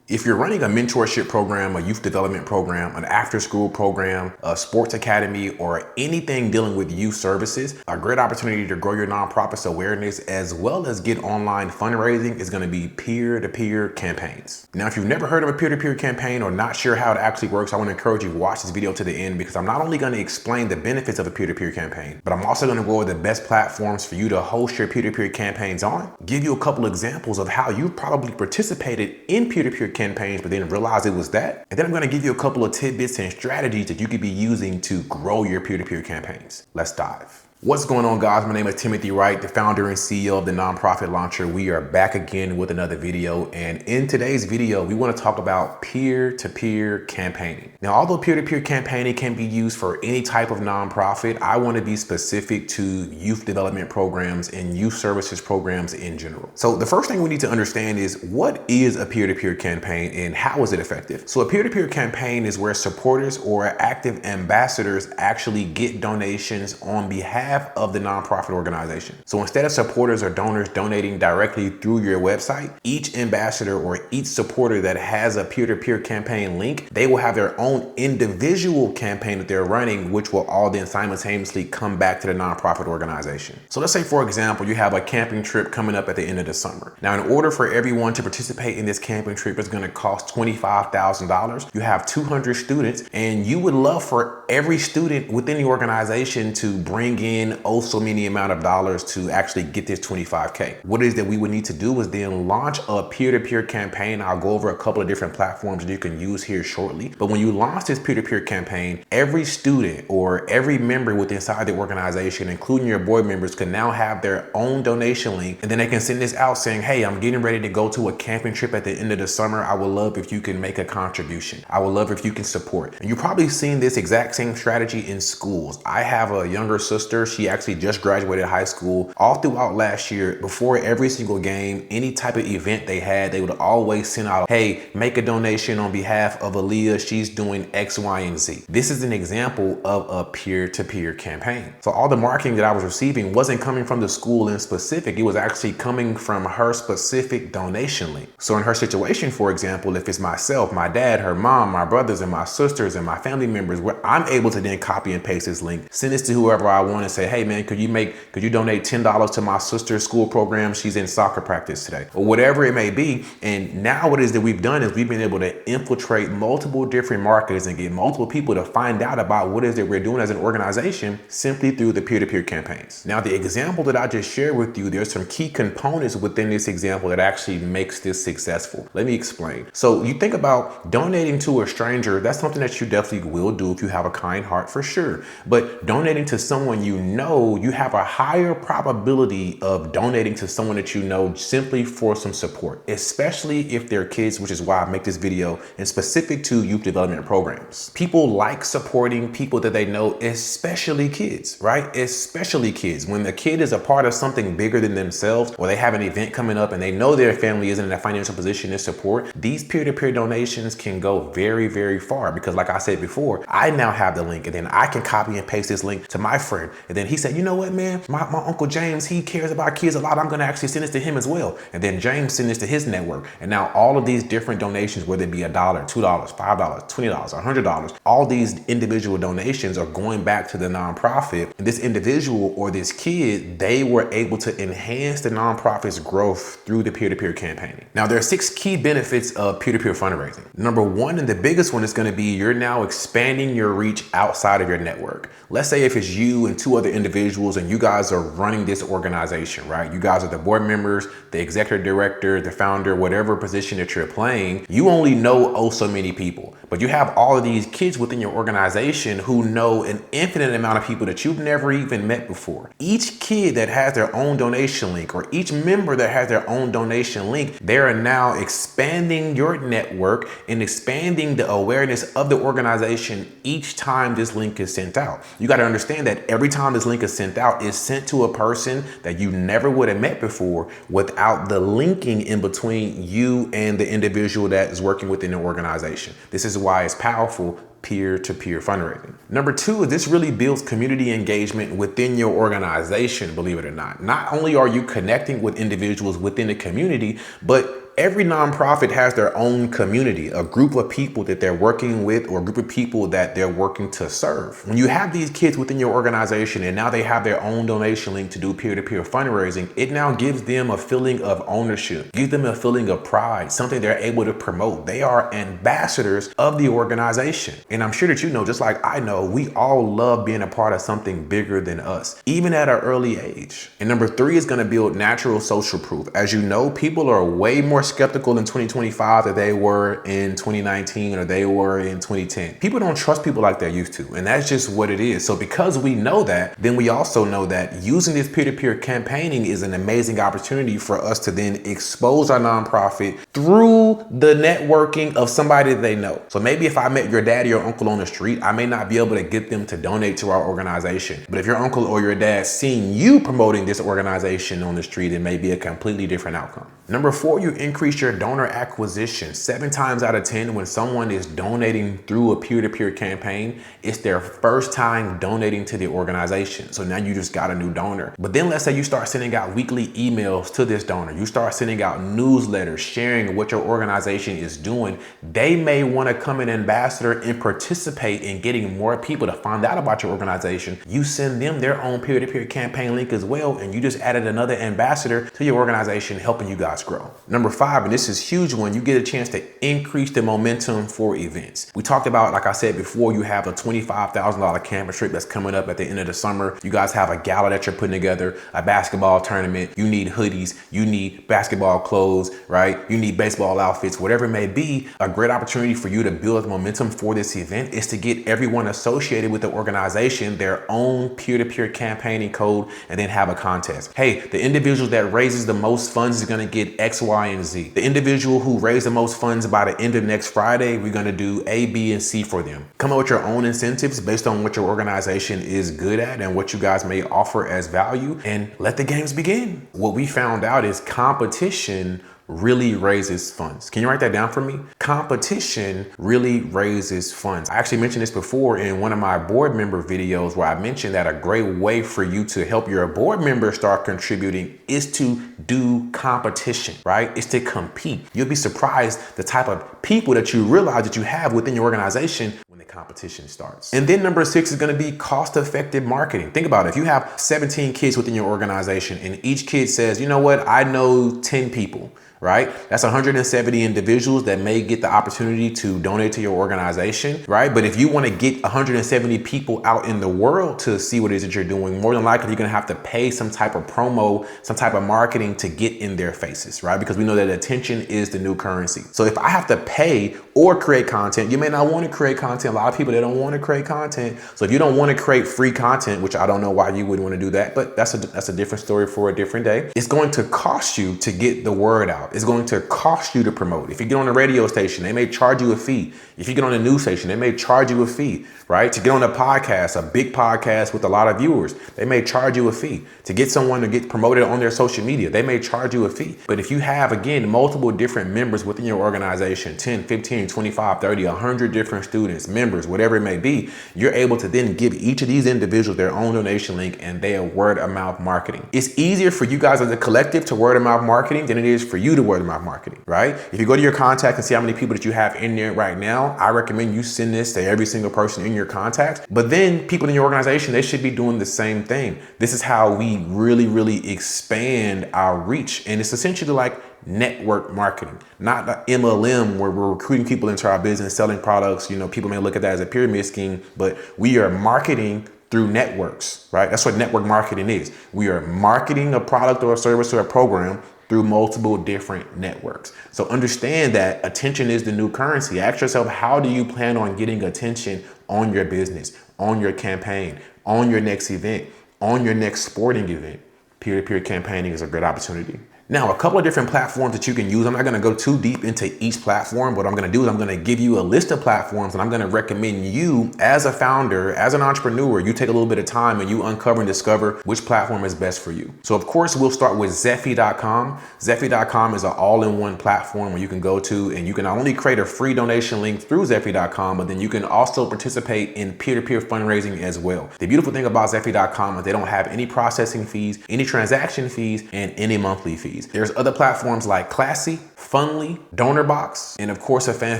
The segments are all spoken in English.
If you're running a mentorship program, a youth development program, an after-school program, a sports academy, or anything dealing with youth services, a great opportunity to grow your nonprofit's awareness as well as get online fundraising is going to be peer-to-peer campaigns. Now, if you've never heard of a peer-to-peer campaign or not sure how it actually works, I want to encourage you to watch this video to the end, because I'm not only going to explain the benefits of a peer-to-peer campaign, but I'm also going to go over the best platforms for you to host your peer-to-peer campaigns on, give you a couple examples of how you probably participated in peer-to-peer campaigns but didn't realize it was that. And then I'm going to give you a couple of tidbits and strategies that you could be using to grow your peer-to-peer campaigns. Let's dive. What's going on, guys? My name is Timothy Wright, the founder and CEO of the Nonprofit Launcher. We are back again with another video. And in today's video, we want to talk about peer-to-peer campaigning. Now, although peer-to-peer campaigning can be used for any type of nonprofit, I want to be specific to youth development programs and youth services programs in general. So the first thing we need to understand is, what is a peer-to-peer campaign and how is it effective? So a peer-to-peer campaign is where supporters or active ambassadors actually get donations on behalf of the nonprofit organization. So instead of supporters or donors donating directly through your website, each ambassador or each supporter that has a peer-to-peer campaign link, they will have their own individual campaign that they're running, which will all then simultaneously come back to the nonprofit organization. So let's say, for example, you have a camping trip coming up at the end of the summer. Now, in order for everyone to participate in this camping trip, it's going to cost $25,000. You have 200 students, and you would love for every student within the organization to bring in so many amount of dollars to actually get this 25K. What it is that we would need to do is then launch a peer-to-peer campaign. I'll go over a couple of different platforms that you can use here shortly. But when you launch this peer-to-peer campaign, every student or every member within inside the organization, including your board members, can now have their own donation link, and then they can send this out saying, hey, I'm getting ready to go to a camping trip at the end of the summer. I would love if you can make a contribution. I would love if you can support. And you've probably seen this exact same strategy in schools. I have a younger sister. She actually just graduated high school. All throughout last year, before every single game, any type of event they had, they would always send out, hey, make a donation on behalf of Aaliyah. She's doing X, Y, and Z. This is an example of a peer-to-peer campaign. So all the marketing that I was receiving wasn't coming from the school in specific. It was actually coming from her specific donation link. So in her situation, for example, if it's myself, my dad, her mom, my brothers, and my sisters, and my family members, where I'm able to then copy and paste this link, send this to whoever I want and say, hey man, could you donate $10 to my sister's school program? She's in soccer practice today, or whatever it may be. And now what it is that we've done is we've been able to infiltrate multiple different marketers and get multiple people to find out about what it is that we're doing as an organization simply through the peer-to-peer campaigns. Now, the example that I just shared with you, there's some key components within this example that actually makes this successful. Let me explain. So you think about donating to a stranger, that's something that you definitely will do if you have a kind heart, for sure. But donating to someone you know, you have a higher probability of donating to someone that you know simply for some support, especially if they're kids, which is why I make this video and specific to youth development programs. People like supporting people that they know, especially kids, right? Especially kids. When the kid is a part of something bigger than themselves, or they have an event coming up and they know their family isn't in a financial position to support, these peer-to-peer donations can go very, very far, because like I said before, I now have the link, and then I can copy and paste this link to my friend. And then he said, you know what, man, my Uncle James, he cares about kids a lot. I'm going to actually send this to him as well. And then James send this to his network. And now all of these different donations, whether it be $1, $2, $5, $20, $100, all these individual donations are going back to the nonprofit. And this individual or this kid, they were able to enhance the nonprofit's growth through the peer-to-peer campaigning. Now, there are 6 key benefits of peer-to-peer fundraising. Number 1, and the biggest one, is going to be you're now expanding your reach outside of your network. Let's say if it's you and 2 other individuals and you guys are running this organization, right? You guys are the board members, the executive director, the founder, whatever position that you're playing. You only know so many people, but you have all of these kids within your organization who know an infinite amount of people that you've never even met before. Each kid that has their own donation link, or each member that has their own donation link, they are now expanding your network and expanding the awareness of the organization each time this link is sent out. You got to understand that every time this link is sent out, it's sent to a person that you never would have met before without the linking in between you and the individual that is working within the organization. This is why it's powerful peer-to-peer fundraising. Number 2 is this really builds community engagement within your organization, believe it or not. Not only are you connecting with individuals within the community, but every nonprofit has their own community, a group of people that they're working with or a group of people that they're working to serve. When you have these kids within your organization and now they have their own donation link to do peer-to-peer fundraising, it now gives them a feeling of ownership, gives them a feeling of pride, something they're able to promote. They are ambassadors of the organization. And I'm sure that you know, just like I know, we all love being a part of something bigger than us, even at an early age. And number 3 is going to build natural social proof. As you know, people are way more skeptical in 2025 than they were in 2019 or they were in 2010. People don't trust people like they used to, and that's just what it is. So because we know that, then we also know that using this peer-to-peer campaigning is an amazing opportunity for us to then expose our nonprofit through the networking of somebody that they know. So maybe if I met your daddy or uncle on the street, I may not be able to get them to donate to our organization. But if your uncle or your dad seeing you promoting this organization on the street, it may be a completely different outcome. Number 4, you increase your donor acquisition. 7 times out of 10, when someone is donating through a peer-to-peer campaign, it's their first time donating to the organization. So now you just got a new donor. But then let's say you start sending out weekly emails to this donor. You start sending out newsletters, sharing what your organization is doing. They may want to come an ambassador and participate in getting more people to find out about your organization. You send them their own peer-to-peer campaign link as well, and you just added another ambassador to your organization, helping you guys grow. Number 5, and this is a huge one, you get a chance to increase the momentum for events. We talked about, like I said before, you have a $25,000 campus trip that's coming up at the end of the summer. You guys have a gala that you're putting together, a basketball tournament. You need hoodies, you need basketball clothes, right? You need baseball outfits, whatever it may be. A great opportunity for you to build momentum for this event is to get everyone associated with the organization their own peer-to-peer campaigning code and then have a contest. Hey, the individual that raises the most funds is going to get X, Y, and Z. The individual who raised the most funds by the end of next Friday, we're going to do A, B, and C for them. Come up with your own incentives based on what your organization is good at and what you guys may offer as value, and let the games begin. What we found out is competition really raises funds. Can you write that down for me? Competition really raises funds. I actually mentioned this before in one of my board member videos where I mentioned that a great way for you to help your board members start contributing is to do competition, right? It's to compete. You'll be surprised the type of people that you realize that you have within your organization when the competition starts. And then number 6 is going to be cost-effective marketing. Think about it. If you have 17 kids within your organization and each kid says, you know what, I know 10 people, right? That's 170 individuals that may get the opportunity to donate to your organization, right? But if you want to get 170 people out in the world to see what it is that you're doing, more than likely you're going to have to pay some type of promo, some type of marketing to get in their faces, right? Because we know that attention is the new currency. So if I have to pay or create content, you may not want to create content. A lot of people, they don't want to create content. So if you don't want to create free content, which I don't know why you would want to do that, but that's a different story for a different day. It's going to cost you to get the word out. It's going to cost you to promote. If you get on a radio station, they may charge you a fee. If you get on a news station, they may charge you a fee, right? To get on a podcast, a big podcast with a lot of viewers, they may charge you a fee. To get someone to get promoted on their social media, they may charge you a fee. But if you have, again, multiple different members within your organization, 10, 15, 25, 30, 100 different students, members, whatever it may be, you're able to then give each of these individuals their own donation link and they are word of mouth marketing. It's easier for you guys as a collective to word of mouth marketing than it is for you to word of mouth marketing, right? If you go to your contact and see how many people that you have in there right now, I recommend you send this to every single person in your contacts. But then people in your organization, they should be doing the same thing. This is how we really expand our reach. And it's essentially like network marketing, not the MLM where we're recruiting people into our business, selling products. You know, people may look at that as a pyramid scheme, but we are marketing through networks, right? That's what network marketing is. We are marketing a product or a service or a program through multiple different networks. So understand that attention is the new currency. Ask yourself, how do you plan on getting attention on your business, on your campaign, on your next event, on your next sporting event? Peer-to-peer campaigning is a great opportunity. Now, a couple of different platforms that you can use. I'm not going to go too deep into each platform. What I'm going to do is I'm going to give you a list of platforms and I'm going to recommend you as a founder, as an entrepreneur, you take a little bit of time and you uncover and discover which platform is best for you. So of course, we'll start with Zeffy.com. Zeffy.com is an all-in-one platform where you can go to and you can not only create a free donation link through Zeffy.com, but then you can also participate in peer-to-peer fundraising as well. The beautiful thing about Zeffy.com is they don't have any processing fees, any transaction fees, and any monthly fees. fees. There's other platforms like Classy, Fundly, DonorBox, and of course a fan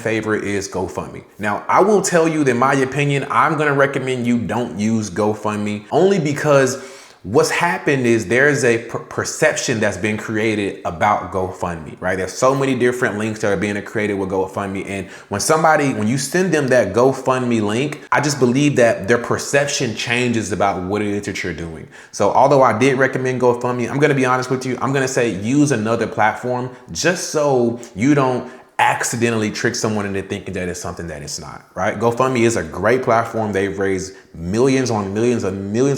favorite is GoFundMe. Now, I will tell you that in my opinion, I'm gonna recommend you don't use GoFundMe only because what's happened is there's a perception that's been created about GoFundMe, right? There's so many different links that are being created with GoFundMe. And when you send them that GoFundMe link, I just believe that their perception changes about what it is that you're doing. So although I did recommend GoFundMe, I'm gonna be honest with you, I'm gonna say use another platform just so you don't accidentally trick someone into thinking that it's something that it's not, right? GoFundMe is a great platform. They've raised millions on millions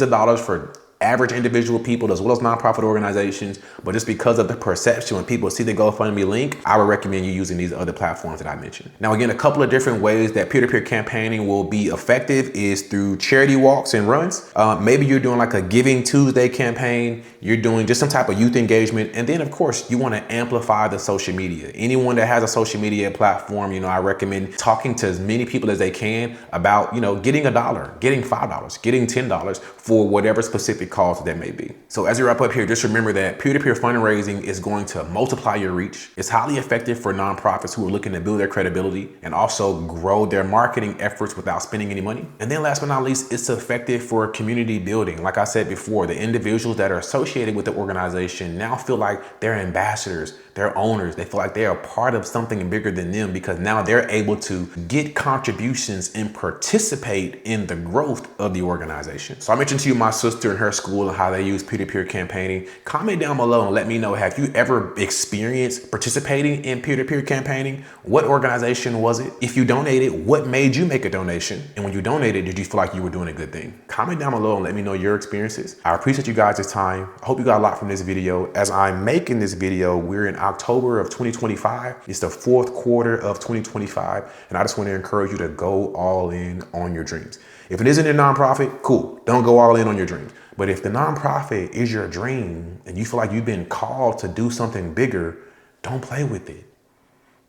of dollars for average individual people as well as nonprofit organizations. But just because of the perception, when people see the GoFundMe link, I would recommend you using these other platforms that I mentioned. Now, again, a couple of different ways that peer-to-peer campaigning will be effective is through charity walks and runs. Maybe you're doing like a Giving Tuesday campaign. You're doing just some type of youth engagement. And then of course you want to amplify the social media. Anyone that has a social media platform, I recommend talking to as many people as they can about, getting $1, getting $5, getting $10 for whatever specific cause that may be. So as we wrap up here, just remember that peer-to-peer fundraising is going to multiply your reach. It's highly effective for nonprofits who are looking to build their credibility and also grow their marketing efforts without spending any money. And then last but not least, it's effective for community building. Like I said before, the individuals that are associated with the organization now feel like they're ambassadors, they're owners. They feel like they are part of something bigger than them because now they're able to get contributions and participate in the growth of the organization. So I mentioned to you my sister and her school and how they use peer-to-peer campaigning. Comment down below and let me know, have you ever experienced participating in peer-to-peer campaigning? What organization was it? If you donated, what made you make a donation? And when you donated, did you feel like you were doing a good thing? Comment down below and let me know your experiences. I appreciate you guys' time. I hope you got a lot from this video. As I'm making this video, we're in October of 2025. It's the fourth quarter of 2025. And I just want to encourage you to go all in on your dreams. If it isn't a nonprofit, cool. Don't go all in on your dreams. But if the nonprofit is your dream and you feel like you've been called to do something bigger, don't play with it.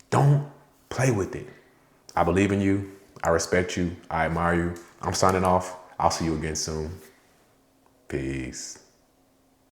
Don't play with it. I believe in you. I respect you. I admire you. I'm signing off. I'll see you again soon. Peace.